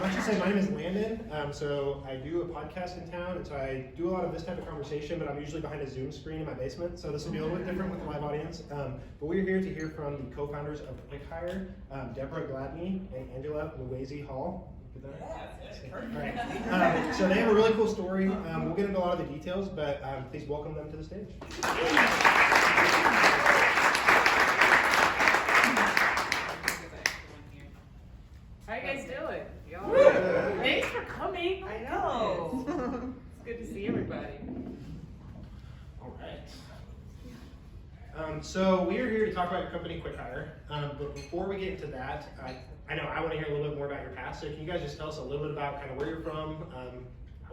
I should say my name is Landon. So I do a podcast in town, and so I do a lot of this type of conversation, but I'm usually behind a Zoom screen in my basement, so this will be a little bit different with the live audience. But we're here to hear from the co-founders of QuickHire, Deborah Gladney and Angela Muhwezi-Hall. Right. So they have a really cool story. We'll get into a lot of the details, but please welcome them to the stage. How you guys doing? Y'all? Thanks for coming. I know. It's good to see everybody. All right. So we are here to talk about your company, QuickHire. But before we get into that, I know I want to hear a little bit more about your past. So can you guys just tell us a little bit about kind of where you're from?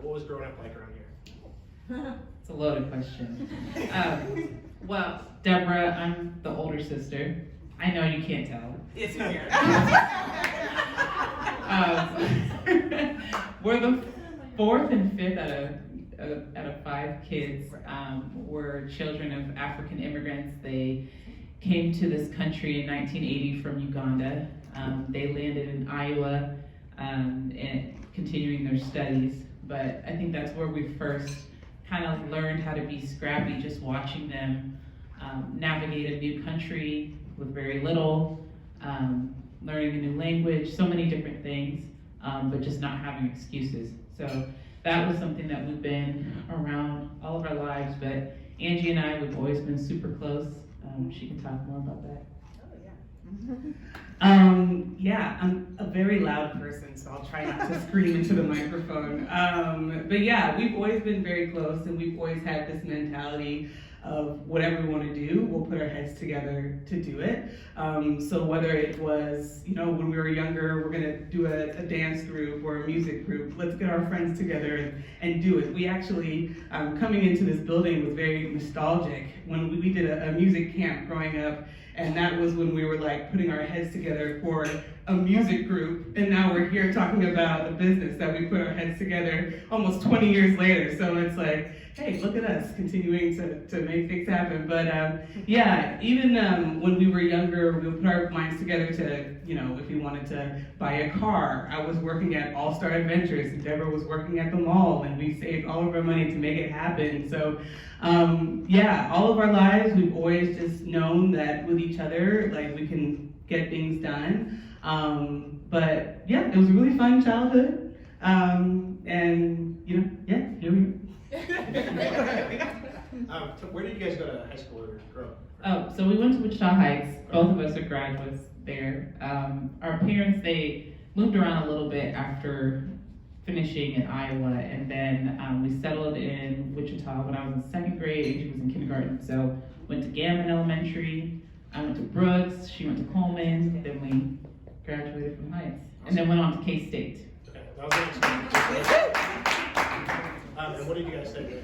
What was growing up like around here? It's a loaded question. Well, Deborah, I'm the older sister. I know you can't tell. It's here. We're the fourth and fifth out of five kids. Were children of African immigrants. They came to this country in 1980 from Uganda. They landed in Iowa and continuing their studies. But I think that's where we first kind of learned how to be scrappy, just watching them navigate a new country with very little, learning a new language, so many different things, but just not having excuses. So that was something that we've been around all of our lives, but Angie and I, we've always been super close. She can talk more about that. Yeah, I'm a very loud person, so I'll try not to scream into the microphone. But yeah, we've always been very close, and we've always had this mentality of whatever we want to do, we'll put our heads together to do it. So whether it was, when we were younger, we're going to do a dance group or a music group, let's get our friends together and do it. We actually, coming into this building was very nostalgic. When we did a music camp growing up, and that was when we were like putting our heads together for a music group, and now we're here talking about a business that we put our heads together almost 20 years later. So it's like, hey, look at us continuing to make things happen. But yeah, even when we were younger, we would put our minds together to, if we wanted to buy a car. I was working at All Star Adventures, and Deborah was working at the mall, and we saved all of our money to make it happen. So yeah, all of our lives, we've always just known that with each other, like, we can get things done. But yeah, it was a really fun childhood. And yeah, here we are. Where did you guys go to high school or grow up? Oh, so we went to Wichita Heights. Both of us are graduates there. Our parents, they moved around a little bit after finishing in Iowa, and then we settled in Wichita when I was in second grade and she was in kindergarten. So went to Gammon Elementary, I went to Brooks, she went to Coleman, then we graduated from Heights, and then went on to K-State. Okay, that was and what did you guys study?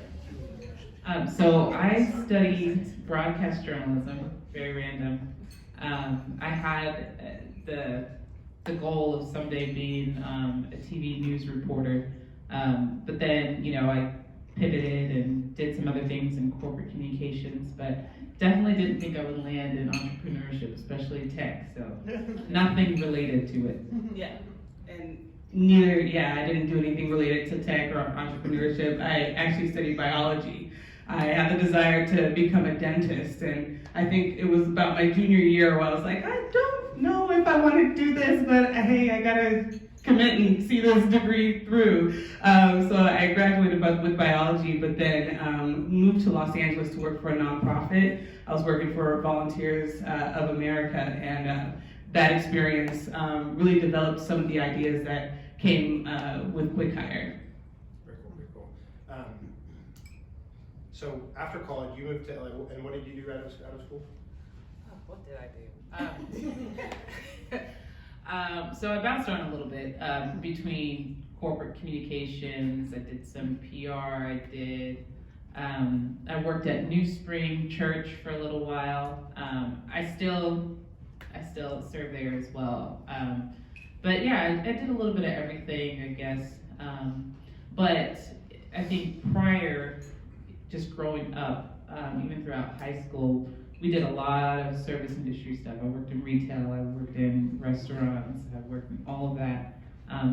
So I studied broadcast journalism, very random. I had the goal of someday being a TV news reporter, but then, I pivoted and did some other things in corporate communications, but definitely didn't think I would land in entrepreneurship, especially tech, so nothing related to it. Yeah, and neither, I didn't do anything related to tech or entrepreneurship. I actually studied biology. I had the desire to become a dentist, and I think it was about my junior year where I was like, I don't know if I want to do this, but hey, I gotta commit and see this degree through. So I graduated with biology, but then moved to Los Angeles to work for a nonprofit. I was working for Volunteers of America, and that experience really developed some of the ideas that came with QuickHire. Very cool. So after college, you moved to LA, and what did you do out of school? What did I do? So I bounced around a little bit between corporate communications. I did some PR. I worked at New Spring Church for a little while. I still serve there as well. But yeah, I did a little bit of everything, I guess. But I think prior, just growing up, even throughout high school, we did a lot of service industry stuff. I worked in retail, I worked in restaurants, I worked in all of that.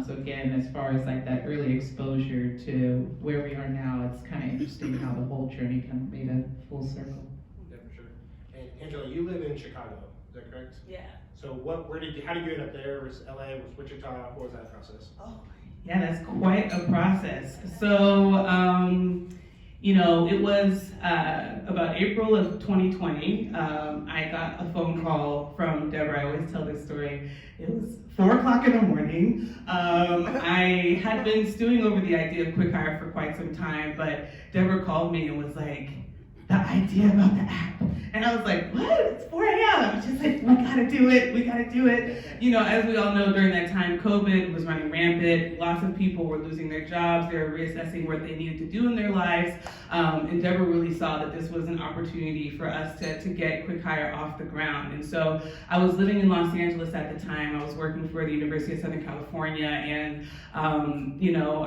So again, as far as like that early exposure to where we are now, it's kind of interesting how the whole journey kind of made a full circle. Yeah, for sure. And Angela, you live in Chicago, is that correct? Yeah. So how did you end up there? Was LA, was Wichita, what was that process? Oh. Yeah, that's quite a process. So, it was about April of 2020. I got a phone call from Deborah. I always tell this story. It was 4 o'clock in the morning. I had been stewing over the idea of QuickHire for quite some time, but Deborah called me and was like, the idea about the app. And I was like, what? It's 4 a.m. She's like, we gotta do it. As we all know, during that time, COVID was running rampant. Lots of people were losing their jobs. They were reassessing what they needed to do in their lives. And Deborah really saw that this was an opportunity for us to get QuickHire off the ground. And so I was living in Los Angeles at the time. I was working for the University of Southern California. And,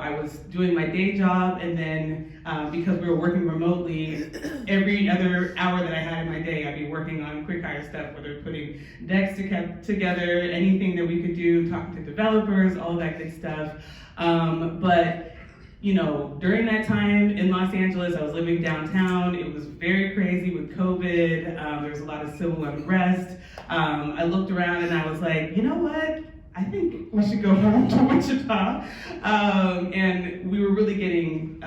I was doing my day job. And then because we were working remotely, every other hour that I had in my day, I'd be working on QuickHire stuff, whether putting decks together, anything that we could do, talking to developers, all that good stuff. But during that time in Los Angeles, I was living downtown. It was very crazy with COVID. There was a lot of civil unrest. I looked around and I was like, you know what? I think we should go home to Wichita. And we were really getting,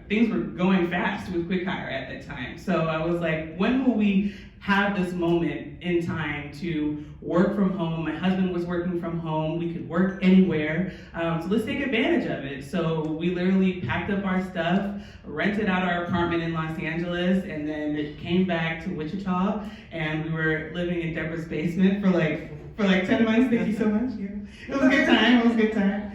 things were going fast with QuickHire at that time. So I was like, when will we have this moment in time to work from home? My husband was working from home. We could work anywhere. So let's take advantage of it. So we literally packed up our stuff, rented out our apartment in Los Angeles, and then came back to Wichita. And we were living in Deborah's basement for like 10 months. Thank you so much. Yeah. It was a good time.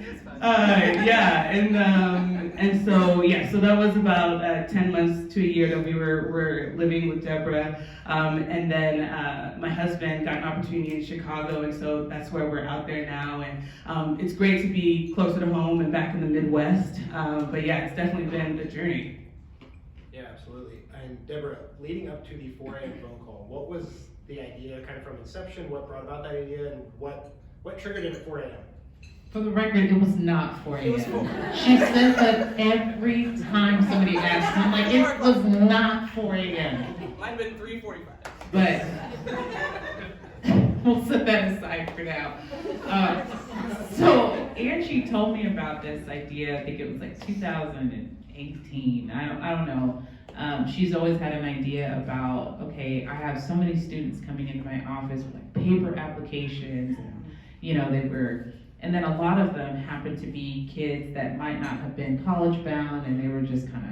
So that was about 10 months to a year that we were living with Deborah. And then my husband got an opportunity in Chicago, and so that's where we're out there now. And it's great to be closer to home and back in the Midwest. But yeah, it's definitely been a journey. Yeah, absolutely. And Deborah, leading up to the 4 a.m. phone call, what was the idea kind of from inception? What brought about that idea, and what triggered it at 4 a.m.? For the record, it was not 4 a.m. She says that every time somebody asks. I'm like, it was not 4 a.m. Might have been 3:45. But we'll set that aside for now. So Angie told me about this idea. I think it was like 2018. I don't know. She's always had an idea about, okay, I have so many students coming into my office with like paper applications, and, and then a lot of them happened to be kids that might not have been college bound, and they were just kind of,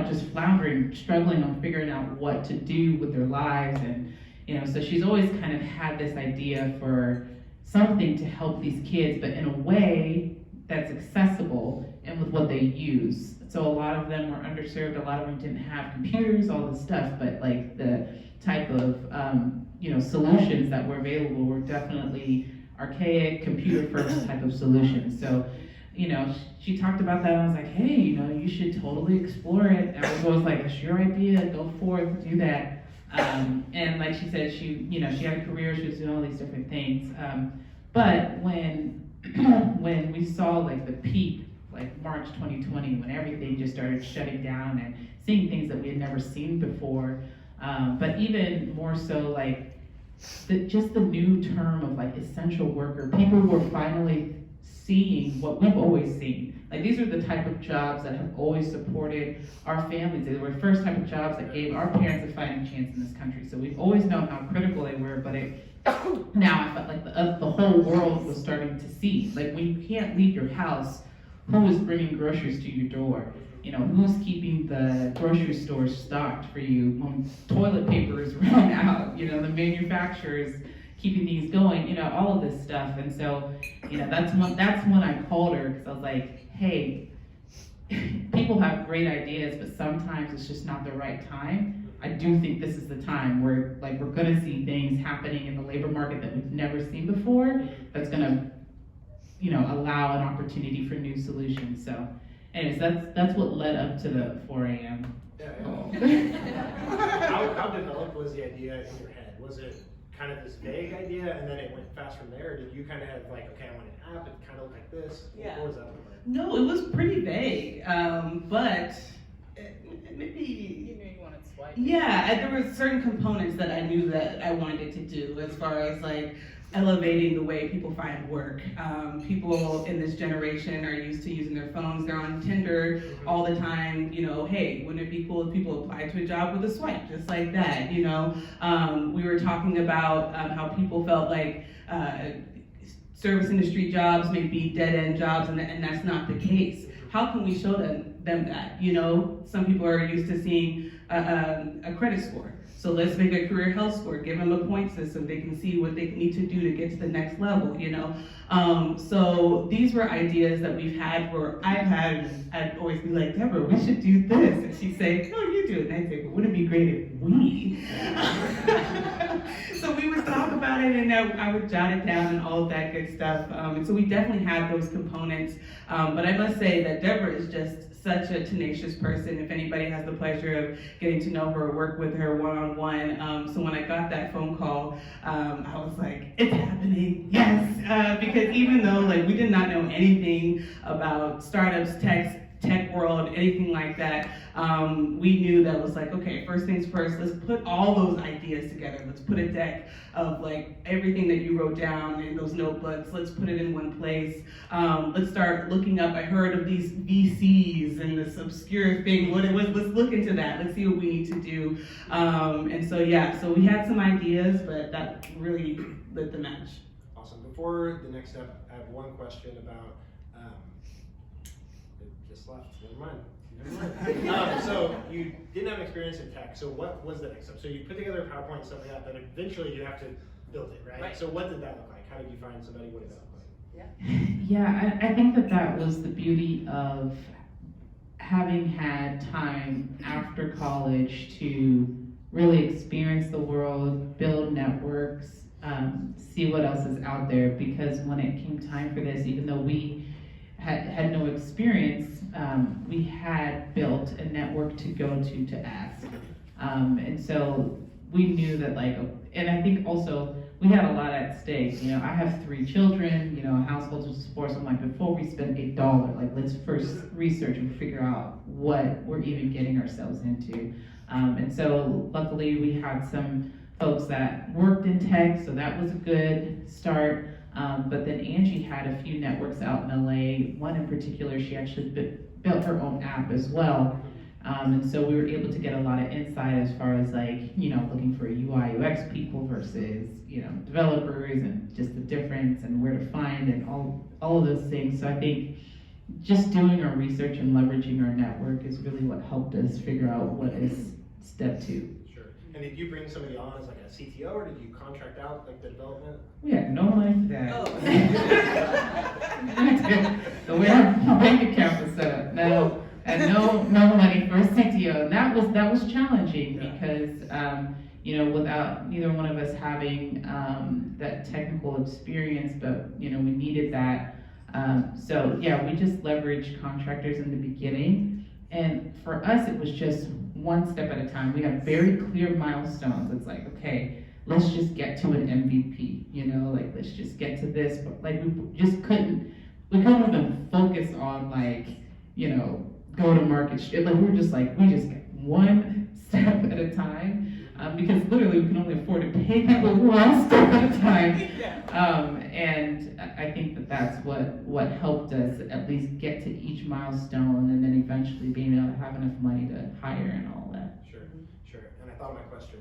just floundering, struggling on figuring out what to do with their lives. And, so she's always kind of had this idea for something to help these kids, but in a way that's accessible and with what they use. So a lot of them were underserved, a lot of them didn't have computers, all this stuff, but like the type of, solutions that were available were definitely archaic, computer-first type of solutions. So, she talked about that, and I was like, hey, you should totally explore it. And I was always like, it's your idea, go forth, do that. And like she said, she had a career, she was doing all these different things. But when we saw like the peak, like March 2020, when everything just started shutting down and seeing things that we had never seen before, but even more so like just the new term of like essential worker, people were finally seeing what we've always seen. Like these are the type of jobs that have always supported our families. They were the first type of jobs that gave our parents a fighting chance in this country. So we've always known how critical they were, but now I felt like the whole world was starting to see. Like when you can't leave your house, who is bringing groceries to your door? Who's keeping the grocery store stocked for you when toilet paper is running out? The manufacturers keeping these going, all of this stuff. And so, that's when I called her, because I was like, hey, people have great ideas, but sometimes it's just not the right time. I do think this is the time where we're gonna see things happening in the labor market that we've never seen before, that's gonna, allow an opportunity for new solutions. So anyways, that's what led up to the 4 a.m. Yeah. How developed was the idea in your head? Was it kind of this vague idea, and then it went fast from there? Did you kind of have like, okay, I want an app, it kind of looked like this? Yeah. What was that look like? No, it was pretty vague, but maybe. You knew you wanted swipe. Yeah, there were certain components that I knew that I wanted it to do, as far as like elevating the way people find work. People in this generation are used to using their phones. They're on Tinder all the time. You know, hey, wouldn't it be cool if people applied to a job with a swipe, just like that? You know, we were talking about how people felt like service industry jobs may be dead-end jobs, and that's not the case. How can we show them that? You know, some people are used to seeing a credit score. So let's make a career health score, give them a point system, they can see what they need to do to get to the next level, you know? So these were ideas that we've had where I'd always be like, Deborah, we should do this. And she'd say, no, you do it. And I'd say, but wouldn't it be great if we? So we would talk about it, and I would jot it down and all of that good stuff. And so we definitely have those components. But I must say that Deborah is just such a tenacious person. If anybody has the pleasure of getting to know her or work with her one-on-one. So when I got that phone call, I was like, it's happening, yes. Because even though like we did not know anything about startups, tech world, anything like that, we knew that was like, okay, first things first, let's put all those ideas together. Let's put a deck of like everything that you wrote down in those notebooks. Let's put it in one place. Let's start looking up. I heard of these VCs and this obscure thing. What it was, let's look into that. Let's see what we need to do. And so, yeah, so we had some ideas, but that really lit the match. Awesome. Before the next step, I have one question about, it just left, never mind. So you didn't have experience in tech, so what was the next step? So you put together a PowerPoint and stuff like that, but eventually you have to build it, right? So what did that look like? How did you find somebody? What did that look like? Yeah, I think that was the beauty of having had time after college to really experience the world, build networks, see what else is out there, because when it came time for this, even though we had no experience, we had built a network to go to ask. And so we knew that and I think also we had a lot at stake. You know, I have 3 children, a household to support. So I'm like, before we spend $8, let's first research and figure out what we're even getting ourselves into. And so luckily we had some folks that worked in tech, so that was a good start. But then Angie had a few networks out in LA. One in particular, she actually built her own app as well. And so we were able to get a lot of insight as far as looking for UI, UX people versus, developers, and just the difference and where to find and all of those things. So I think just doing our research and leveraging our network is really what helped us figure out what is step 2. Sure. And did you bring somebody on as like a CTO, or did you contract out like the development? We had no money for that. Oh. The way our bank account was set up, no money for a CTO. And that was challenging because without neither one of us having that technical experience, but we needed that. So we just leveraged contractors in the beginning, and for us it was just one step at a time. We have very clear milestones. It's like, okay, let's just get to an MVP, let's just get to this, but we just couldn't even focus on go to market. We just get one step at a time, because literally we can only afford to pay people one step at a time. And I think that's what helped us at least get to each milestone, and then eventually being able to have enough money to hire and all that. Sure. And I thought of my question.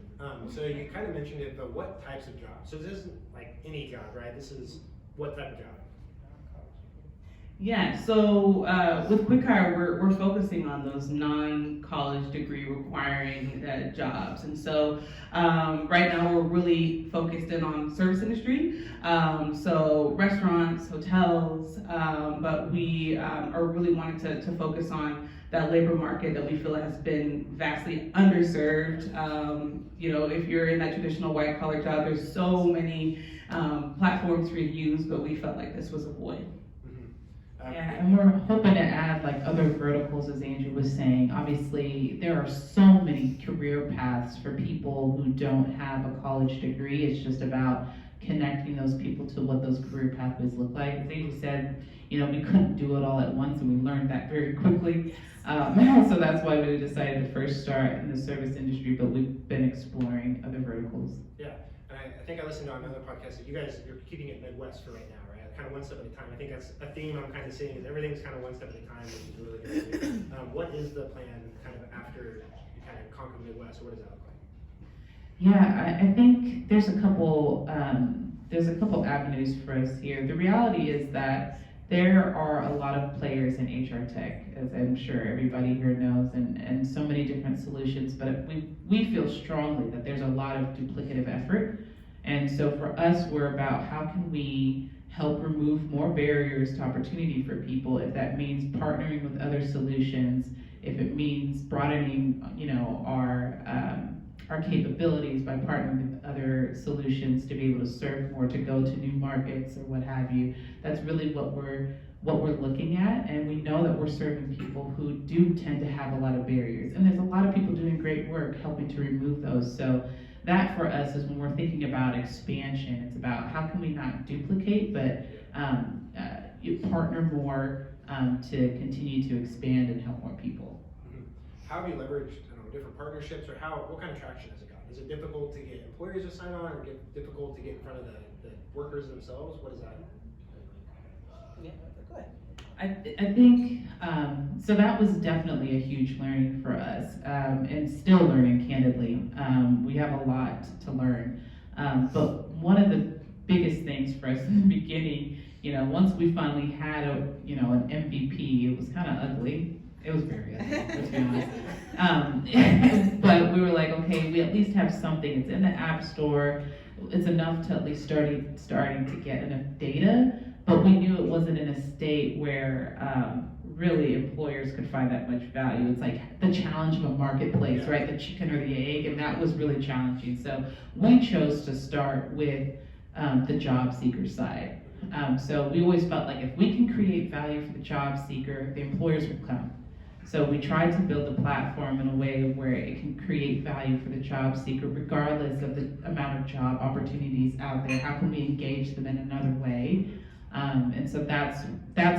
So you kind of mentioned it, but what types of jobs? So this isn't like any job, right? This is what type of job? Yeah, so with QuickHire, we're focusing on those non-college degree requiring jobs. And so right now we're really focused in on service industry, so restaurants, hotels, but we are really wanting to focus on that labor market that we feel has been vastly underserved. If you're in that traditional white collar job, there's so many platforms for you to use, but we felt like this was a void. Yeah, and we're hoping to add like other verticals, as Andrew was saying. Obviously, there are so many career paths for people who don't have a college degree. It's just about connecting those people to what those career pathways look like. As Andrew said, you know, we couldn't do it all at once, and we learned that very quickly. So that's why we decided to first start in the service industry, but we've been exploring other verticals. Yeah, and I think I listened to another podcast that you're keeping it Midwest for right now, right? Kind of one step at a time. I think that's a theme I'm kind of seeing is everything's kind of one step at a time, which is really good to do. What is the plan kind of after you kind of conquer the Midwest, or what does that look like? Yeah, I think there's a couple avenues for us here. The reality is that there are a lot of players in HR tech, as I'm sure everybody here knows, and so many different solutions, but we feel strongly that there's a lot of duplicative effort. And so for us, we're about how can we help remove more barriers to opportunity for people, if that means partnering with other solutions, if it means broadening, you know, our capabilities by partnering with other solutions to be able to serve more, to go to new markets or what have you. That's really what we're looking at, and we know that we're serving people who do tend to have a lot of barriers. And there's a lot of people doing great work helping to remove those. So that for us is when we're thinking about expansion, it's about how can we not duplicate, but you partner more to continue to expand and help more people. Mm-hmm. How have you leveraged different partnerships, or what kind of traction has it got? Is it difficult to get employers to sign on, or difficult to get in front of the workers themselves? What is that? Yeah, go ahead. I think, so that was definitely a huge learning for us, and still learning, candidly. We have a lot to learn, but one of the biggest things for us in the beginning, you know, once we finally had an MVP, it was kind of ugly. It was very ugly, let's be honest. But we were like, okay, we at least have something. It's in the App Store. It's enough to at least starting to get enough data. But we knew it wasn't in a state where really employers could find that much value. It's like the challenge of a marketplace, right? The chicken or the egg, and that was really challenging. So we chose to start with the job seeker side. So we always felt like if we can create value for the job seeker, the employers will come. So we tried to build the platform in a way where it can create value for the job seeker regardless of the amount of job opportunities out there. How can we engage them in another way? And so that's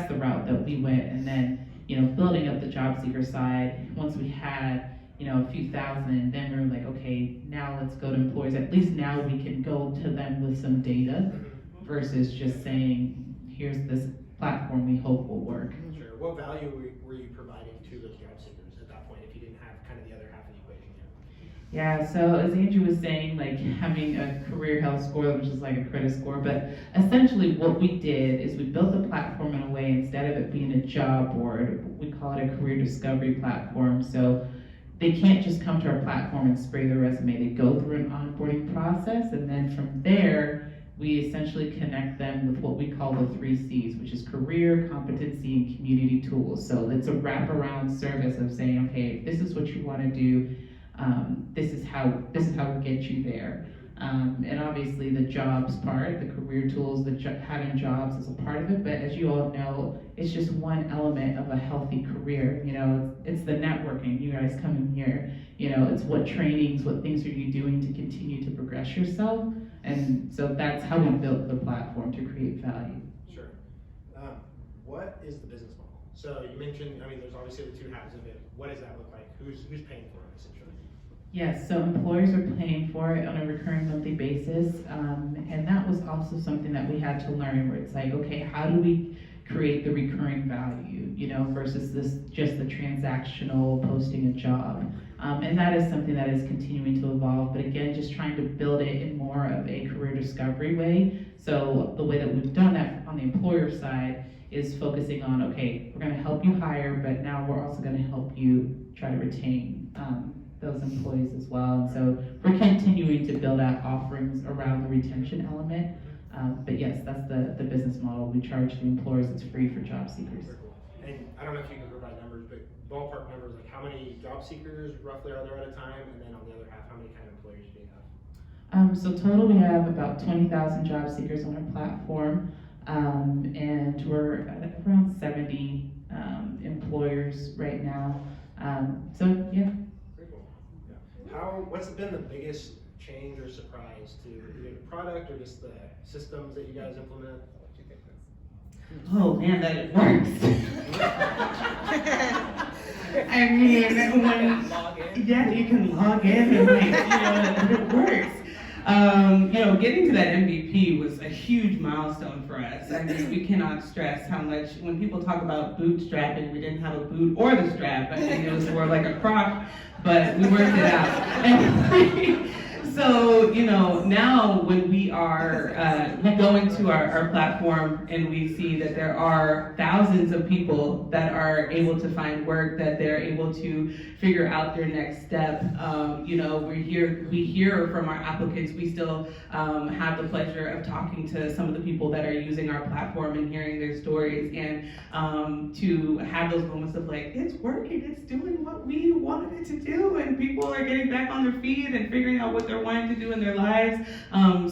the route that we went. And then, you know, building up the job seeker side, once we had, you know, a few thousand, then we were like, okay, now let's go to employers. At least now we can go to them with some data versus just saying, here's this platform we hope will work. Sure. What value were you providing to those job seekers at that point if you didn't have kind of the other half of the equation yet? Yeah, so as Andrew was saying, like having a career health score, which is like a credit score, but essentially what we did is we built the platform in a way, instead of it being a job board, we call it a career discovery platform. So they can't just come to our platform and spray their resume. They go through an onboarding process, and then from there, we essentially connect them with what we call the 3 C's, which is career, competency, and community tools. So it's a wraparound service of saying, okay, this is what you want to do. This is how we get you there. And obviously the jobs part, the career tools, having jobs is a part of it. But as you all know, it's just one element of a healthy career. You know, it's the networking. You guys coming here. You know, it's what trainings, what things are you doing to continue to progress yourself. And so that's how we built the platform, to create value. Sure. What is the business model? So you mentioned, there's obviously the two halves of it. What does that look like? Who's paying for it, essentially? Yes, so employers are paying for it on a recurring monthly basis. And that was also something that we had to learn, where it's like, okay, how do we create the recurring value, you know, versus just the transactional posting a job. And that is something that is continuing to evolve, but again, just trying to build it in more of a career discovery way. So the way that we've done that on the employer side is focusing on, okay, we're gonna help you hire, but now we're also gonna help you try to retain those employees as well. And so we're continuing to build out offerings around the retention element. But yes, that's the business model. We charge the employers, it's free for job seekers. And I don't know if you can provide numbers, but ballpark numbers, like how many job seekers roughly are there at a time? And then on the other half, how many kind of employers do you have? So total we have about 20,000 job seekers on our platform. and we're at around 70 employers right now. So yeah. Very cool. Yeah. What's been the biggest change or surprise to either the product or just the systems that you guys implement? What do you think? Oh man, that it works. I mean, yeah, you can log in and it works. Getting to that MVP was a huge milestone for us. I mean, we cannot stress how much, when people talk about bootstrapping, we didn't have a boot or the strap. I think it was more like a crock, but we worked it out. And so, now when we go into our platform and we see that there are thousands of people that are able to find work, that they're able to figure out their next step. We hear from our applicants. We still have the pleasure of talking to some of the people that are using our platform and hearing their stories, and to have those moments of like, it's working, it's doing what we wanted it to do, and people are getting back on their feet and figuring out what they're wanting to do in their lives.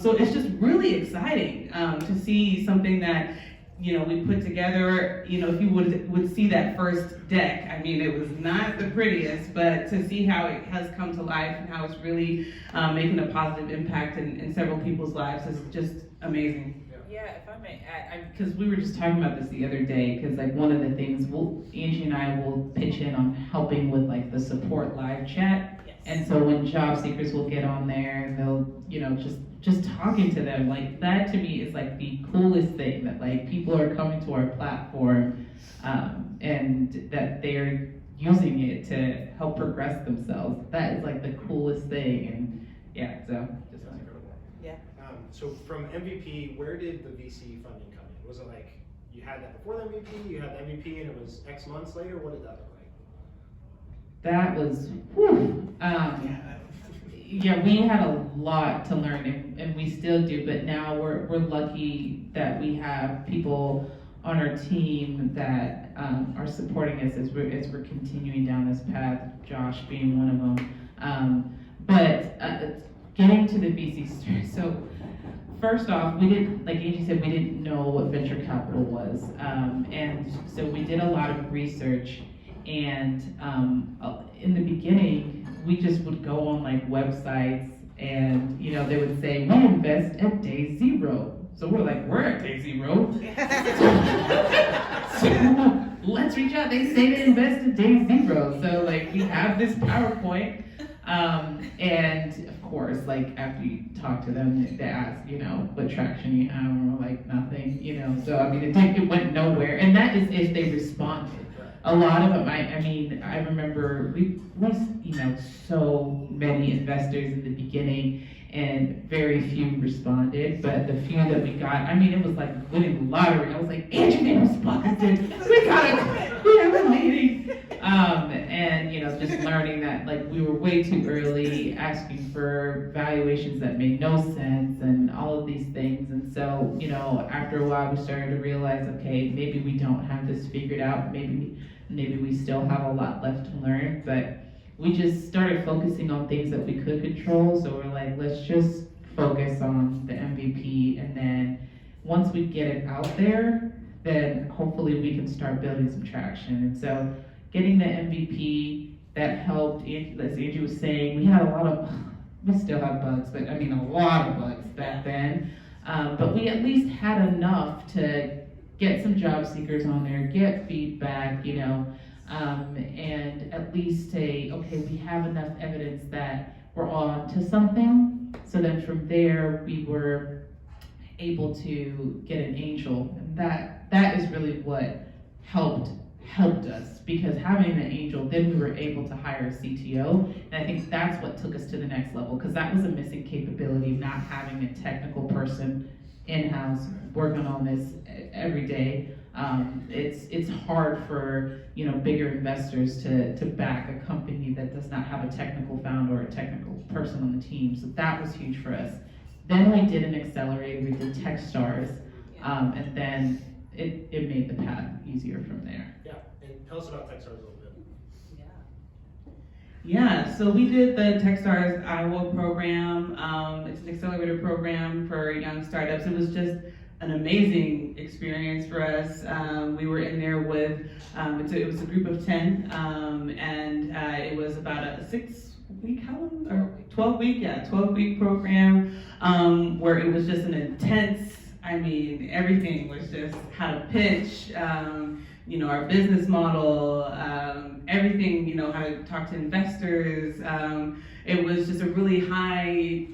So it's just really exciting to see something that we put together. If you would see that first deck, I mean, it was not the prettiest, but to see how it has come to life and how it's really making a positive impact in several people's lives is just amazing. Yeah, if I may add, Because we were just talking about this the other day, because like one of the things, Angie and I will pitch in on helping with like the support live chat. yes. And so when job seekers will get on there and they'll, just talking to them, like that to me is like the coolest thing, that like people are coming to our platform and that they're using it to help progress themselves. That is like the coolest thing. And yeah, so just That's incredible. Yeah. So from MVP, where did the VC funding come in? Was it like you had that before the MVP, you had the MVP, and it was X months later? What did that look like? that was, whew, yeah, we had a lot to learn, and we still do, but now we're lucky that we have people on our team that are supporting us as we're continuing down this path, Josh being one of them. But getting to the VC story, so first off, we didn't, like Angie said, we didn't know what venture capital was. And so we did a lot of research, and in the beginning, we just would go on like websites, and they would say, we invest at day zero. So we're like, we're at day zero. So let's reach out. They say they invest at day zero. So like we have this PowerPoint, and of course, like after you talk to them, they ask, what traction you have, and we're like, nothing, So I mean, it went nowhere, and that is if they responded. A lot of them, I remember we emailed so many investors in the beginning, and very few responded, but the few that we got, it was like winning the lottery. I was like, Angie, they responded. We have a meeting. And just learning that like we were way too early, asking for valuations that made no sense and all of these things. And so, after a while we started to realize, okay, maybe we don't have this figured out. Maybe we still have a lot left to learn, but we just started focusing on things that we could control. So we're like, let's just focus on the MVP, and then once we get it out there, then hopefully we can start building some traction. And so getting the MVP, that helped. As Angie was saying, we still have bugs, but a lot of bugs back then. But we at least had enough to get some job seekers on there, get feedback, and at least say, okay, we have enough evidence that we're on to something. So then from there, we were able to get an angel. And that is really what helped us, because having an angel, then we were able to hire a CTO. And I think that's what took us to the next level, because that was a missing capability, not having a technical person in-house working on this every day. It's hard for bigger investors to back a company that does not have a technical founder or a technical person on the team. So that was huge for us. Then we did an accelerator, we did Techstars, and then it made the path easier from there. Yeah, and tell us about Techstars a little bit. Yeah, so we did the Techstars Iowa program. It's an accelerator program for young startups. It was just an amazing experience for us. We were in there with, it was a group of 10, and it was about a 6-week, how long? Or 12-week program, where it was just an intense, everything was just how to pitch, our business model, everything, how to talk to investors. It was just a really high,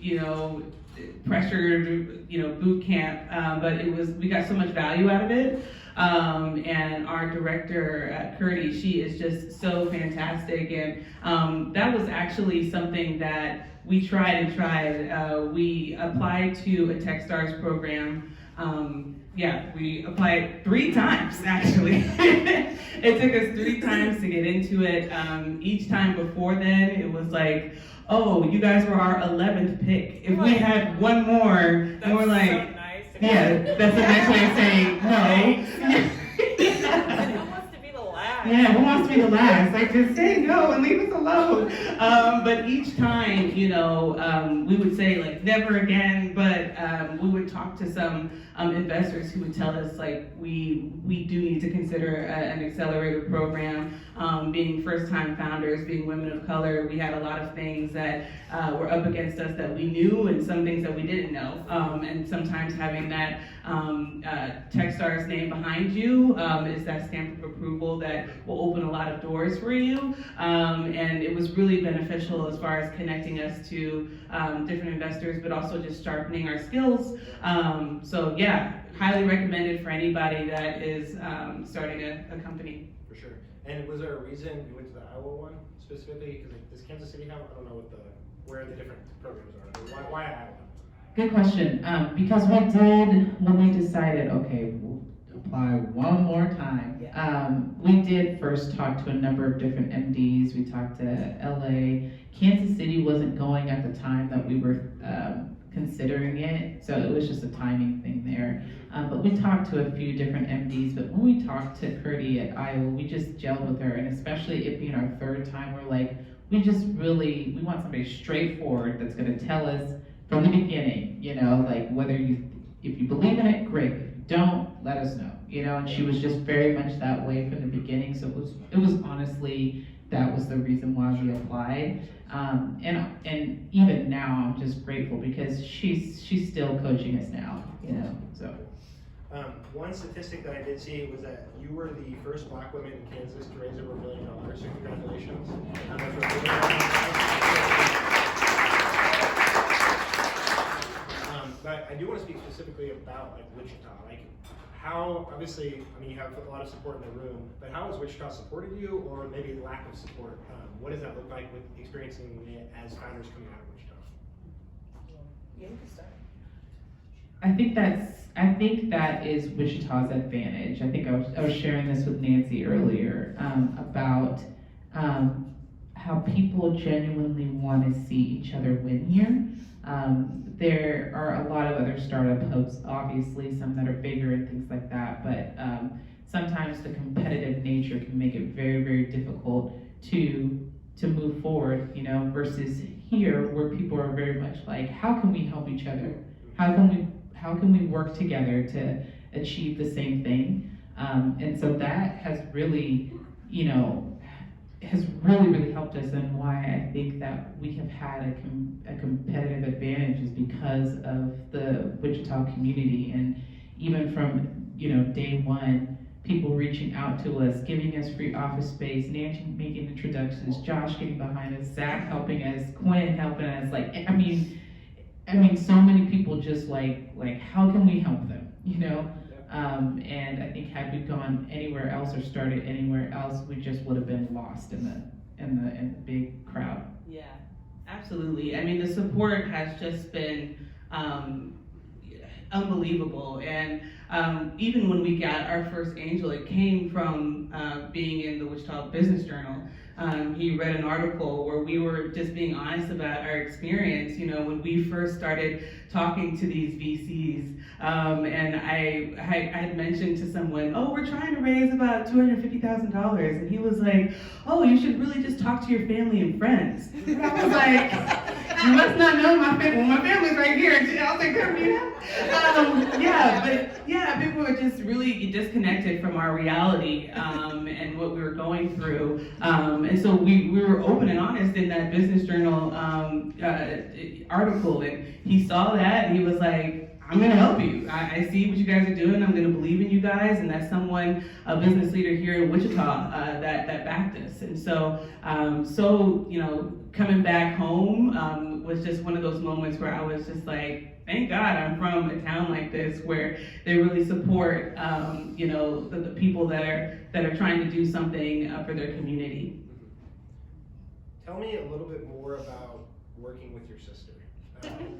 pressured, boot camp, but we got so much value out of it. And our director, Curdy, she is just so fantastic. And that was actually something that we tried. We applied to a Techstars program. We applied 3 times, actually. It took us 3 times to get into it. Each time before then, it was like, oh, you guys were our 11th pick. If we had one more, That's we're like, so nice. yeah, that's the next way of saying no. Who wants to be the last? Yeah, who wants to be the last? Like, just say no and leave us alone. But each time, we would say, like, never again, but we would talk to some investors who would tell us, like, we do need to consider an accelerator program. Being first-time founders, being women of color, we had a lot of things that were up against us that we knew and some things that we didn't know. And sometimes having that Techstars name behind you is that stamp of approval that will open a lot of doors for you. And it was really beneficial as far as connecting us to different investors, but also just sharpening our skills. So yeah, highly recommended for anybody that is starting a company. For sure. And was there a reason you went to the Iowa one specifically? Because does Kansas City have, I don't know where the different programs are. Why Iowa? Good question. Because when we decided, okay, we'll apply one more time, we did first talk to a number of different MDs. We talked to LA. Kansas City wasn't going at the time that we were considering it, so it was just a timing thing there. But we talked to a few different MDs, but when we talked to Curdy at Iowa, we just gelled with her, and especially it being our 3rd time, we're like, we want somebody straightforward that's gonna tell us from the beginning, like if you believe in it, great. If you don't, let us know, and she was just very much that way from the beginning, so it was honestly, that was the reason why we applied. And even now, I'm just grateful because she's still coaching us now, so. One statistic that I did see was that you were the first Black woman in Kansas to raise over $1 billion, so congratulations. But I do want to speak specifically about Wichita. How, obviously, you have a lot of support in the room, but how has Wichita supported you, or maybe lack of support? What does that look like with experiencing it as founders coming out of Wichita? Yeah, you can start. I think that is Wichita's advantage. I think I was sharing this with Nancy earlier about how people genuinely want to see each other win here. There are a lot of other startup hubs, obviously, some that are bigger and things like that, but sometimes the competitive nature can make it very, very difficult to move forward, versus here where people are very much like, how can we help each other? How can we work together to achieve the same thing? And so that has really, really helped us, and why I think that we have had a competitive advantage is because of the Wichita community, and even from day one, people reaching out to us, giving us free office space, Nancy making introductions, Josh getting behind us, Zach helping us, Quinn helping us. So many people just like how can we help them? And I think had we gone anywhere else or started anywhere else, we just would have been lost in the big crowd. Yeah, absolutely. The support has just been unbelievable, and even when we got our first angel, it came from being in the Wichita Business Journal. He read an article where we were just being honest about our experience, when we first started talking to these VCs. And I had mentioned to someone, oh, we're trying to raise about $250,000. And he was like, oh, you should really just talk to your family and friends. And I was like, you must not know my family. Well, my family's right here. I was like, People were just really disconnected from our reality and what we were going through. And so we were open and honest in that Business Journal article, and he saw that and he was like, I'm going to help you. I see what you guys are doing. I'm going to believe in you guys. And that's someone, a business leader here in Wichita, that backed us. And so, coming back home was just one of those moments where I was just like, thank God I'm from a town like this where they really support, the people that are trying to do something for their community. Tell me a little bit more about working with your sister.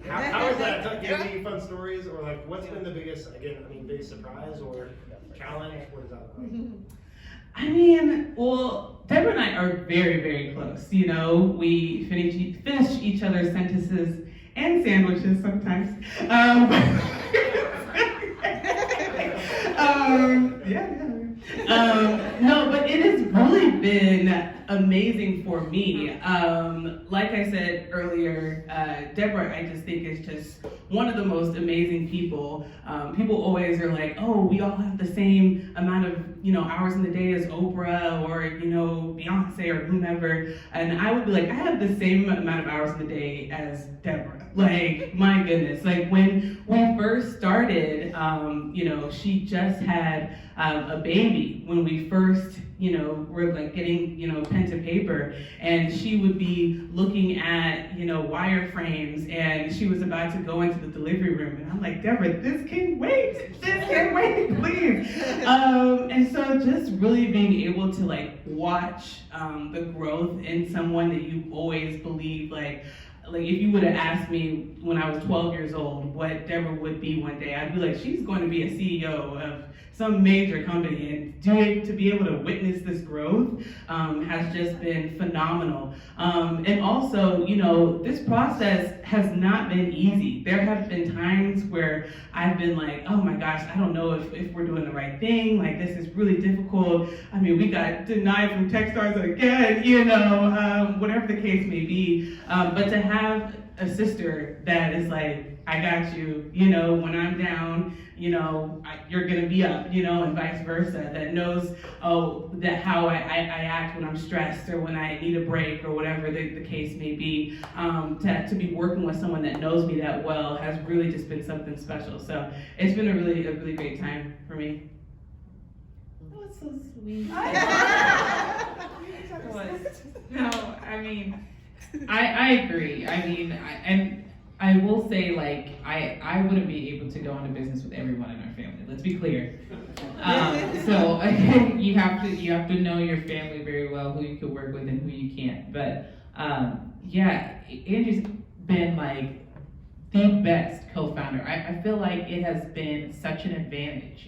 How is that? Do you have any fun stories, or like what's been the biggest surprise or challenge? What is that like? Deborah and I are very, very close. We finish each other's sentences and sandwiches sometimes. But it has really been amazing for me. Like I said earlier, Deborah, I just think is just one of the most amazing people. People always are like, oh, we all have the same amount of hours in the day as Oprah or Beyonce or whomever, and I would be like, I have the same amount of hours in the day as Deborah. Like, my goodness, like when we first started, she just had a baby when we first were like getting pen to paper, and she would be looking at wireframes, and she was about to go into the delivery room, and I'm like, Deborah, this can't wait, please. And so just really being able to like watch the growth in someone that you always believe, like if you would have asked me when I was 12 years old what Deborah would be one day, I'd be like, she's going to be a CEO of some major company, and to be able to witness this growth has just been phenomenal. And also, this process has not been easy. There have been times where I've been like, oh my gosh, I don't know if we're doing the right thing. Like, this is really difficult. I mean, we got denied from Techstars again, whatever the case may be. But to have a sister that is like, I got you, when I'm down, you're gonna be up, and vice versa, that knows, that how I act when I'm stressed or when I need a break or whatever the case may be. To be working with someone that knows me that well has really just been something special. So it's been a really great time for me. Oh, it's so sweet. No, I mean, I agree. I mean, I will say, like, I wouldn't be able to go into business with everyone in our family. Let's be clear. So you have to know your family very well, who you can work with and who you can't. But Andrew's been like the best co-founder. I feel like it has been such an advantage,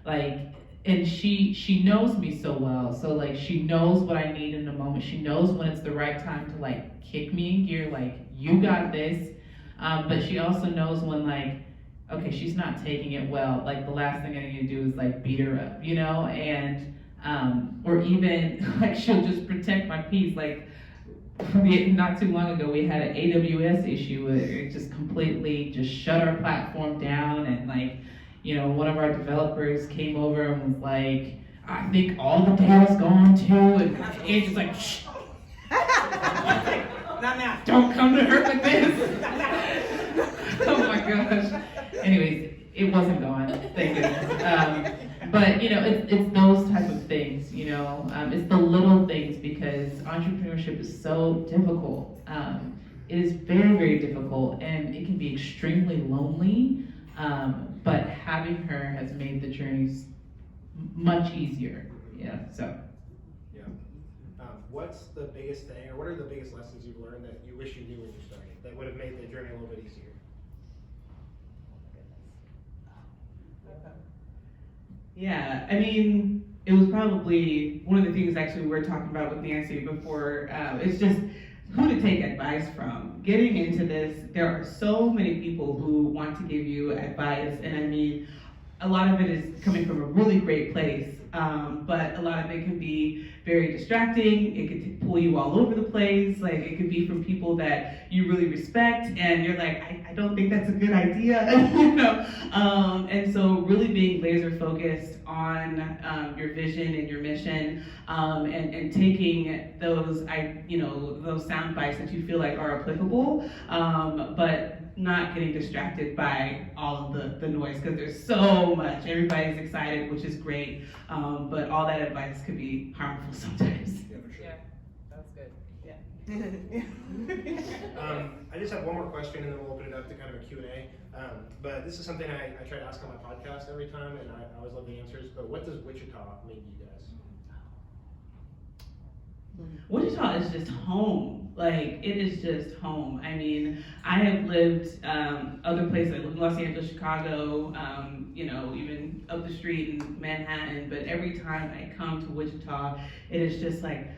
like. And she knows me so well, so like she knows what I need in the moment. She knows when it's the right time to like kick me in gear, like, you got this. But she also knows when, like, okay, she's not taking it well. Like, the last thing I need to do is like beat her up, and or even like she'll just protect my peace. Like, not too long ago, we had an AWS issue where it just completely just shut our platform down, and like, one of our developers came over and was like, I think all the data's gone too, and Andrew's like, shh. Not now. Don't come to her with this. Oh my gosh. Anyways, it wasn't gone, thank goodness. But it's those type of things, it's the little things, because entrepreneurship is so difficult. It is very, very difficult, and it can be extremely lonely. But having her has made the journeys much easier. Yeah. So. Yeah. What's the biggest thing, or what are the biggest lessons you've learned that you wish you knew when you started that would have made the journey a little bit easier? Yeah, I mean, it was probably one of the things actually we were talking about with Nancy before. It's just who to take advice from. Getting into this, there are so many people who want to give you advice, and I mean, a lot of it is coming from a really great place, but a lot of it can be very distracting. It could pull you all over the place. Like, it could be from people that you really respect, and you're like, I don't think that's a good idea, And so really being laser focused on your vision and your mission, and taking those those sound bites that you feel like are applicable, but not getting distracted by all of the noise, because there's so much. Everybody's excited, which is great, but all that advice could be harmful sometimes. Yeah, that's good. Yeah. I just have one more question, and then we'll open it up to kind of a Q&A. But this is something I try to ask on my podcast every time, and I always love the answers. But what does Wichita mean to you guys? Wichita is just home. Like, it is just home. I mean, I have lived other places. I lived in Los Angeles, Chicago, even up the street in Manhattan. But every time I come to Wichita, it is just like,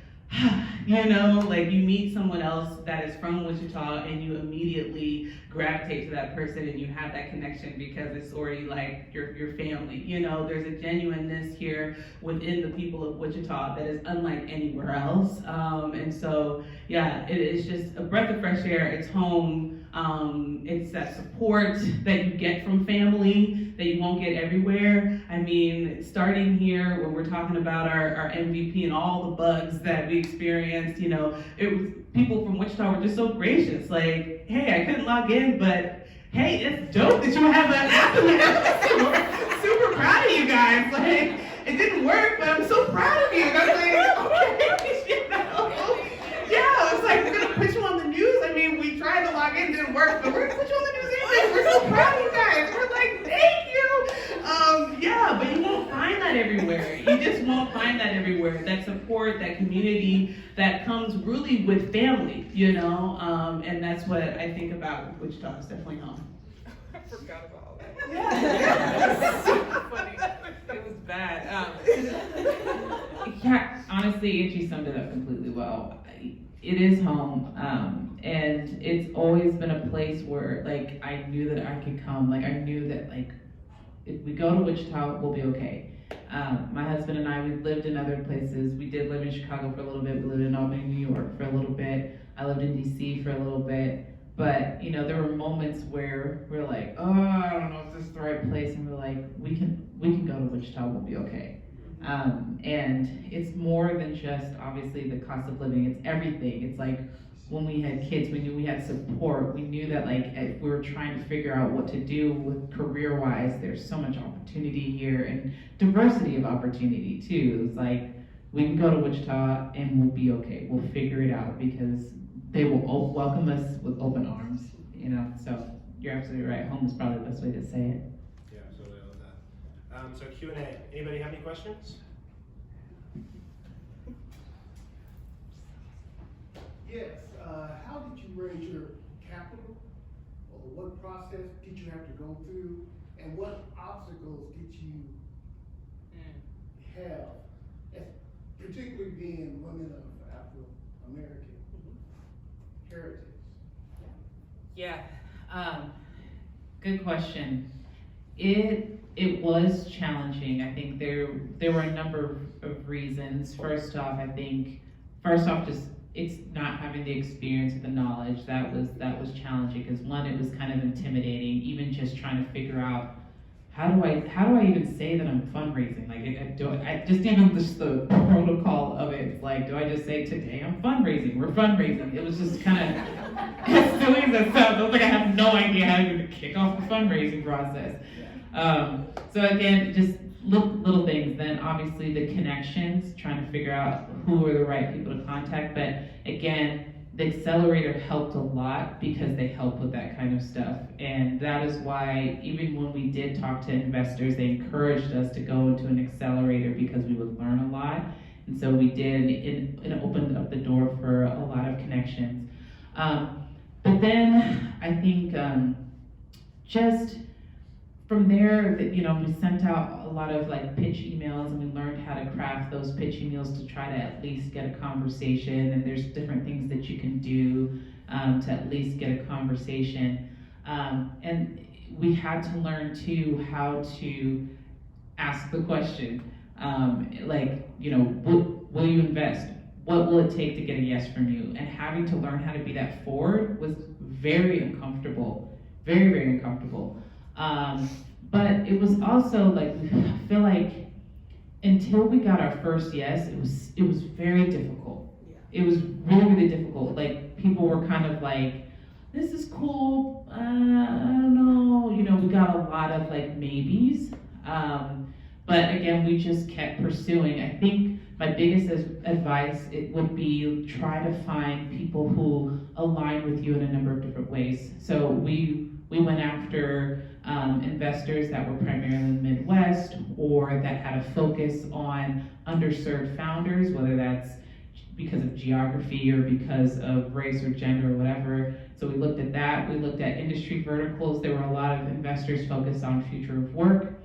like you meet someone else that is from Wichita and you immediately gravitate to that person and you have that connection because it's already like your family. There's a genuineness here within the people of Wichita that is unlike anywhere else. And so, yeah, it is just a breath of fresh air. It's home. It's that support that you get from family that you won't get everywhere. I mean, starting here when we're talking about our MVP and all the bugs that we experienced, it was people from Wichita were just so gracious. Like, hey, I couldn't log in, but hey, it's dope that you have an app. Super proud of you guys. Like, it didn't work, but I'm so proud of you. And I was like, okay, Yeah, it's like, we're gonna put you on the news. I mean, we tried to log in, didn't work, but we're gonna put you on the news anyway. We're so proud of you guys. We're like, thank you. But you won't find that everywhere. You just won't find that everywhere. That support, that community that comes really with family, and that's what I think about Wichita. Is definitely home. I forgot about all that. Yeah. Super funny. It was bad. Yeah, honestly, Angie summed it up completely well. It is home, and it's always been a place where, like, I knew that I could come. Like, I knew that, like, if we go to Wichita, we'll be okay. My husband and I, we've lived in other places. We did live in Chicago for a little bit. We lived in Albany, New York for a little bit. I lived in DC for a little bit. But, there were moments where we're like, oh, I don't know if this is the right place. And we're like, we can go to Wichita, we'll be okay. And it's more than just, obviously, the cost of living. It's everything. It's like, when we had kids, we knew we had support. We knew that, like, if we were trying to figure out what to do with career-wise, there's so much opportunity here and diversity of opportunity too. It's like, we can go to Wichita and we'll be okay. We'll figure it out because they will welcome us with open arms, So you're absolutely right. Home is probably the best way to say it. Yeah, absolutely. I love that. So Q&A. Anybody have any questions? Yes. How did you raise your capital? Or what process did you have to go through? And what obstacles did you have, particularly being women of Afro-American heritage? Yeah. Good question. It was challenging. I think there were a number of reasons. First off, just it's not having the experience or the knowledge that was challenging, because one, it was kind of intimidating, even just trying to figure out how do I even say that I'm fundraising? Like, just even the protocol of it. It's like, do I just say today I'm fundraising? We're fundraising. It was just kind of as silly as that sounds. I was like, I have no idea how to kick off the fundraising process. So again, just little things. Then obviously the connections, trying to figure out who are the right people to contact. But again, the Accelerator helped a lot because they help with that kind of stuff. And that is why even when we did talk to investors, they encouraged us to go into an Accelerator because we would learn a lot. And so we did, and it opened up the door for a lot of connections. But then I think just from there, we sent out a lot of like pitch emails, and we learned how to craft those pitch emails to try to at least get a conversation. And there's different things that you can do to at least get a conversation. And we had to learn too how to ask the question, will you invest? What will it take to get a yes from you? And having to learn how to be that forward was very uncomfortable, very, very uncomfortable. But it was also like, I feel like until we got our first yes, it was very difficult. It was really, really difficult. Like, people were kind of like, this is cool, I don't know. You know, we got a lot of like maybes. But again, we just kept pursuing. I think my biggest advice, it would be try to find people who align with you in a number of different ways. So we went after investors that were primarily in the Midwest, or that had a focus on underserved founders, whether that's because of geography or because of race or gender or whatever. So we looked at that. We looked at industry verticals. There were a lot of investors focused on future of work.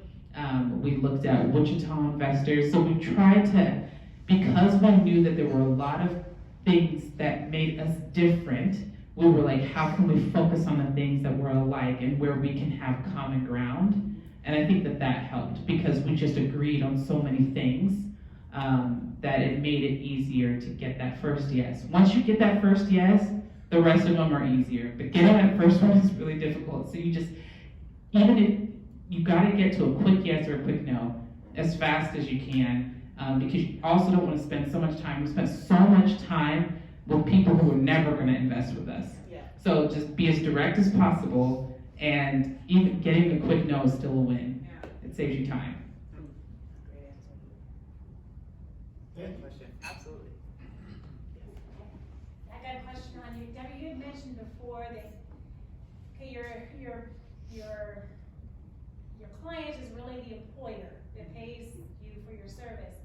We looked at Wichita investors. So we tried to, because we knew that there were a lot of things that made us different, we were like, how can we focus on the things that were alike and where we can have common ground? And I think that helped, because we just agreed on so many things that it made it easier to get that first yes. Once you get that first yes, the rest of them are easier. But getting that first one is really difficult. So you just, even if you gotta get to a quick yes or a quick no as fast as you can, because you also don't want to spend so much time. We spent so much time with people who are never going to invest with us. Yeah. So just be as direct as possible, and even getting the quick no is still a win. Yeah. It saves you time. Great answer. Yeah. Good question. Absolutely. I got a question on you. Deborah, you had mentioned before that, okay, your client is really the employer that pays you for your service.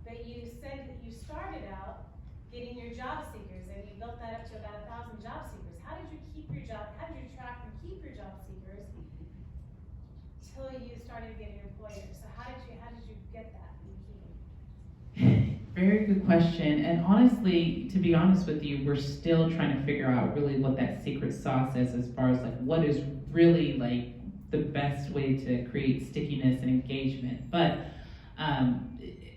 But you said that you started out getting your job seekers, and you built that up to about 1,000 job seekers. How did you attract and keep your job seekers till you started getting employers? So how did you get that and keep them? Very good question. And honestly, to be honest with you, we're still trying to figure out really what that secret sauce is, as far as like what is really like the best way to create stickiness and engagement. But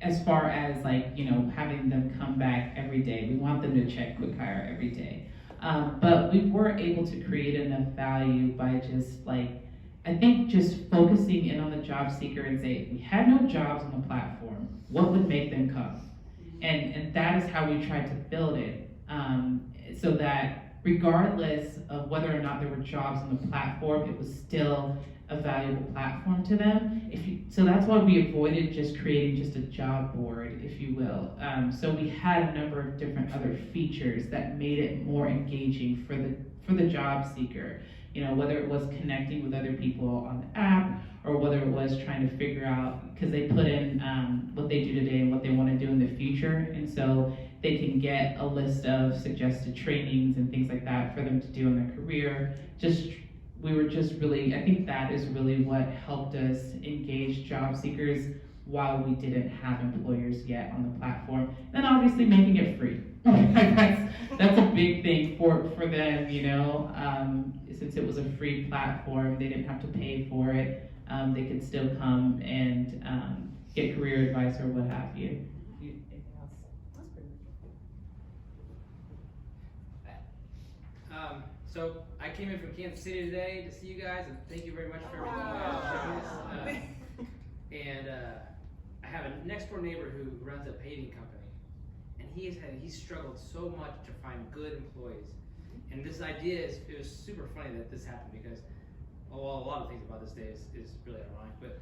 as far as like, you know, having them come back every day, we want them to check QuickHire every day. But we were able to create enough value by just like, I think just focusing in on the job seeker and say, if we had no jobs on the platform, what would make them come? And that is how we tried to build it, so that regardless of whether or not there were jobs on the platform, it was still a valuable platform to them. So that's why we avoided just creating just a job board, if you will. So we had a number of different other features that made it more engaging for the job seeker. You know, whether it was connecting with other people on the app, or whether it was trying to figure out, because they put in what they do today and what they want to do in the future, and so they can get a list of suggested trainings and things like that for them to do in their career. We were just really, I think that is really what helped us engage job seekers while we didn't have employers yet on the platform. And obviously making it free. That's a big thing for them, you know. Since it was a free platform, they didn't have to pay for it. They could still come and get career advice or what have you. Anything else? That's pretty good. So I came in from Kansas City today to see you guys, and thank you very much for everything you guys are showing us. And I have a next door neighbor who runs a paving company, and he's struggled so much to find good employees. And this idea it was super funny that this happened, because a lot of things about this day is really ironic, but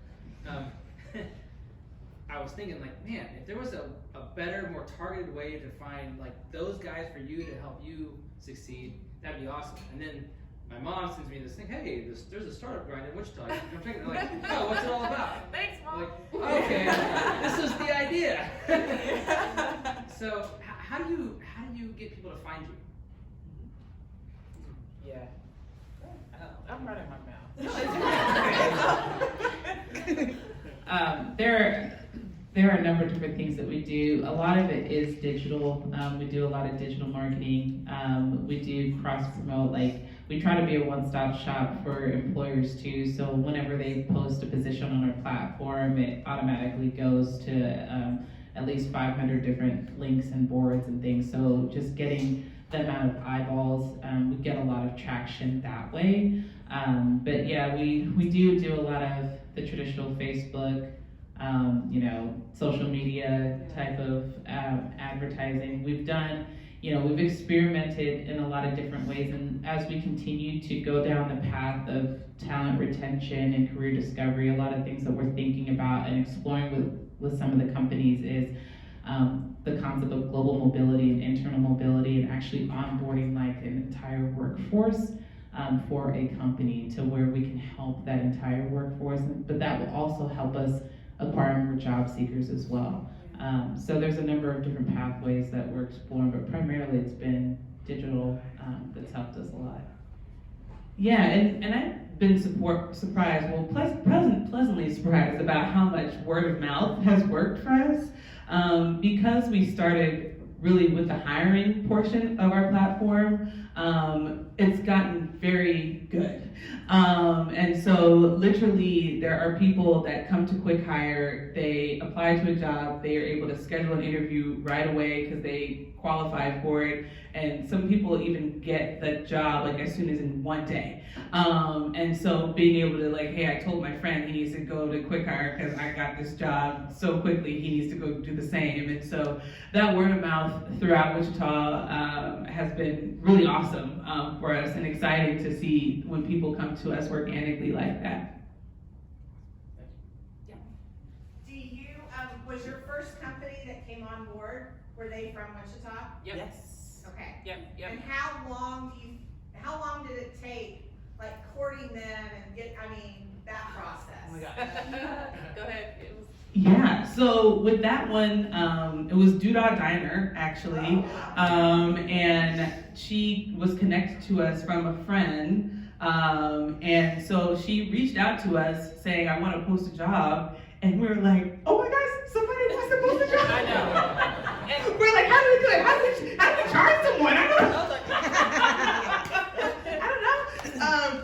I was thinking, like, man, if there was a better, more targeted way to find like those guys for you to help you succeed, that'd be awesome. And then my mom sends me this thing, hey, there's a startup grind in Wichita. I'm checking it. Like, oh, what's it all about? Thanks, Mom. Like, okay, this is the idea. So how do you get people to find you? Yeah. I'm running my mouth. There are a number of different things that we do. A lot of it is digital. We do a lot of digital marketing. We do cross-promote. Like, we try to be a one-stop shop for employers too. So whenever they post a position on our platform, it automatically goes to at least 500 different links and boards and things. So just getting the amount of eyeballs, we get a lot of traction that way. But yeah, we do a lot of the traditional Facebook, social media type of advertising. We've done, we've experimented in a lot of different ways, and as we continue to go down the path of talent retention and career discovery, a lot of things that we're thinking about and exploring with some of the companies is the concept of global mobility and internal mobility, and actually onboarding like an entire workforce for a company to where we can help that entire workforce, but that will also help us acquire more job seekers as well. So there's a number of different pathways that we're exploring, but primarily it's been digital that's helped us a lot. Yeah, and I've been surprised, pleasantly surprised about how much word of mouth has worked for us. Because we started really with the hiring portion of our platform, it's gotten very good. And so literally there are people that come to QuickHire, they apply to a job, they are able to schedule an interview right away because they qualify for it. And some people even get the job like as soon as in one day. And so being able to like, hey, I told my friend he needs to go to QuickHire because I got this job so quickly, he needs to go do the same. And so that word of mouth throughout Wichita has been really awesome for us, and exciting to see when people come to us organically like that. Do you, was your first company that came on board, were they from Wichita? Yep. Yes. Okay. Yep. And how long did it take, like courting them and that process? Oh my God. Go ahead. Yeah, so with that one, it was Doodah Diner, actually, and she was connected to us from a friend, and so she reached out to us saying, I want to post a job, and we were like, oh my gosh, somebody wants to post a job. I know. And we're like, how do we do it? How do we charge someone? I don't know.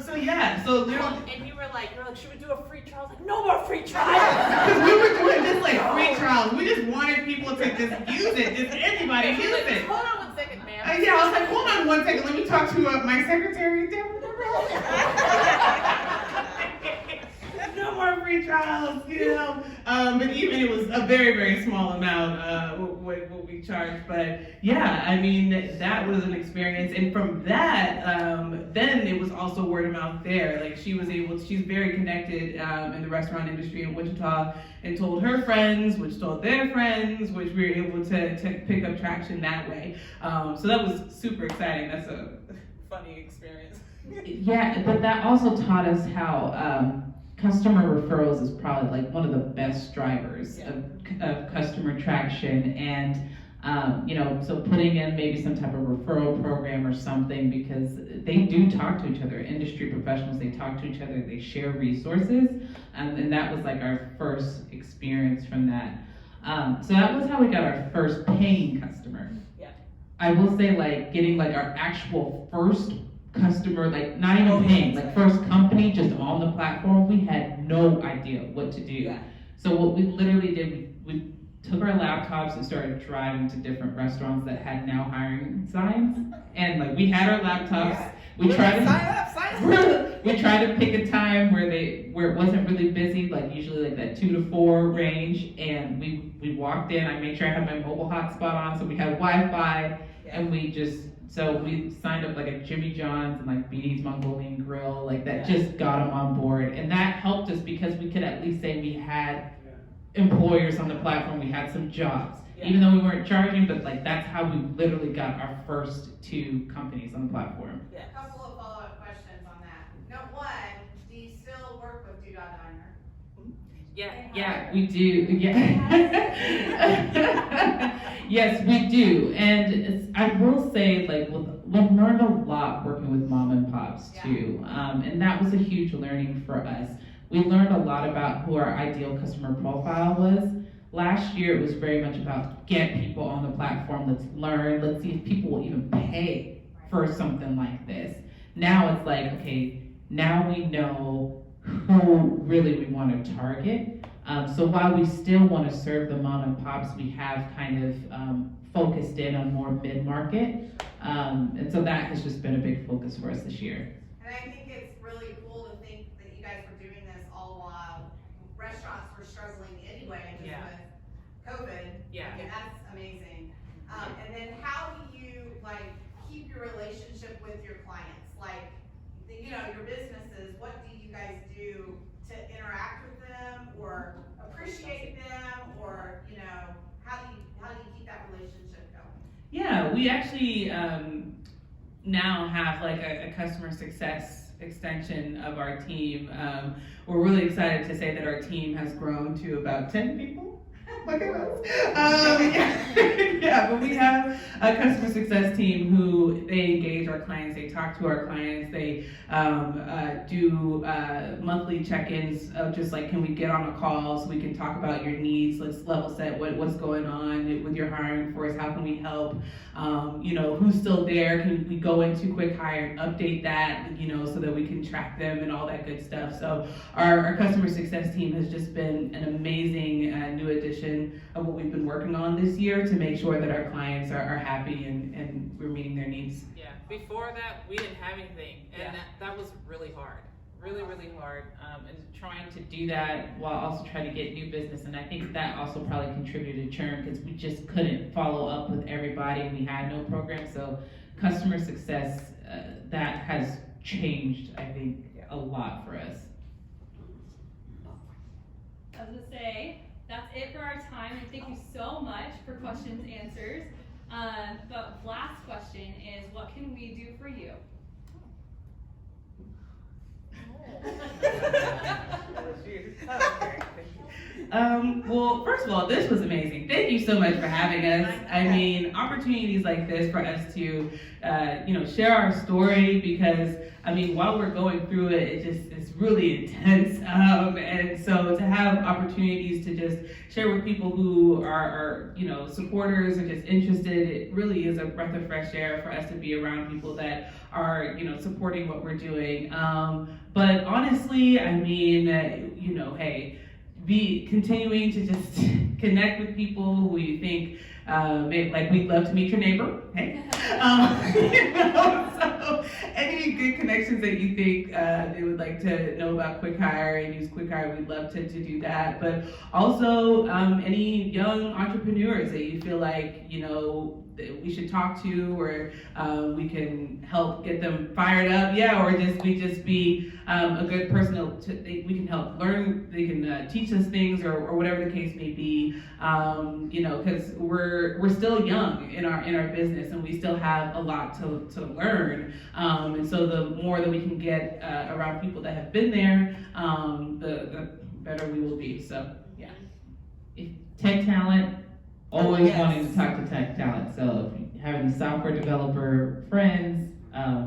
So yeah, so and you were like, should we do a free trial? I was like, no more free trials. because we were doing this like free trials. We just wanted people to just use it, just anybody use it. Hold on 1 second, ma'am. Yeah, I was like, hold on 1 second. Let me talk to my secretary, Deborah. No more free trials, but even it was a very, very small amount what we charged. But yeah, I mean, that was an experience. And from that, then it was also word of mouth there. Like she's very connected in the restaurant industry in Wichita, and told her friends, which told their friends, which we were able to pick up traction that way. So that was super exciting. That's a funny experience. Yeah, but that also taught us how customer referrals is probably like one of the best drivers of customer traction, and so putting in maybe some type of referral program or something, because they do talk to each other. Industry professionals, they talk to each other, they share resources, and that was like our first experience from that. So that was how we got our first paying customer. Yeah. I will say, like, getting like our actual first customer, like not even paying, like first company just on the platform, we had no idea what to do. Yeah. So what we literally did, we took our laptops and started driving to different restaurants that had now hiring signs, and like we had our laptops. Yeah. We tried to sign up. We tried to pick a time where it wasn't really busy, like usually like that 2 to 4 range, and we walked in. I made sure I had my mobile hotspot on, so we had Wi-Fi, and so we signed up like a Jimmy John's and like Beatty's Mongolian Grill, like that just got them on board. And that helped us because we could at least say we had employers on the platform, we had some jobs. Even though we weren't charging, but like that's how we literally got our first 2 companies on the platform. Yeah. A couple of follow-up questions on that. No, one, do you still work with Doodah Diner? Yeah, we do. Yes, we do. And I will say, like, we've learned a lot working with mom and pops too. And that was a huge learning for us. We learned a lot about who our ideal customer profile was. Last year, it was very much about get people on the platform. Let's learn. Let's see if people will even pay for something like this. Now it's like, okay, now we know who really we want to target. So while we still want to serve the mom and pops, we have kind of focused in on more mid-market. And so that has just been a big focus for us this year. And I think it's really cool to think that you guys were doing this all while we actually now have like a customer success extension of our team. We're really excited to say that our team has grown to about 10 people. Look at us. Yeah, but we have a customer success team who they engage our clients, they talk to our clients, they do monthly check-ins of just like, can we get on a call so we can talk about your needs, let's level set what's going on with your hiring force, how can we help, who's still there, can we go into QuickHire and update that, so that we can track them and all that good stuff. So our customer success team has just been an amazing new addition of what we've been working on this year to make sure that our clients are happy and we're meeting their needs. Yeah, before that, we didn't have anything, and that was really hard. Really, really hard. And trying to do that while also trying to get new business, and I think that also probably contributed to churn because we just couldn't follow up with everybody. We had no program, so customer success, that has changed, I think, a lot for us. I was gonna say, that's it for our time, and thank you so much for questions and answers. But last question is, what can we do for you? Well, first of all, this was amazing. Thank you so much for having us. I mean, opportunities like this for us to, share our story because, while we're going through it, it's really intense. And so to have opportunities to just share with people who are supporters or just interested, it really is a breath of fresh air for us to be around people that are, supporting what we're doing. But honestly, hey, be continuing to just connect with people who you think, we'd love to meet your neighbor. Hey. So any good connections that you think they would like to know about QuickHire and use QuickHire, we'd love to do that. But also any young entrepreneurs that you feel like, that we should talk to, or we can help get them fired up, or we just be a good person we can help learn, they can teach us things or whatever the case may be, because we're still young in our business and we still have a lot to learn, and so the more that we can get around people that have been there, the better we will be. So Tech talent, always wanting to talk to tech talent. So if you have any software developer friends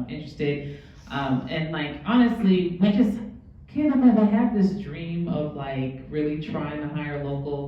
interested, and honestly, we just can't have this dream of really trying to hire local.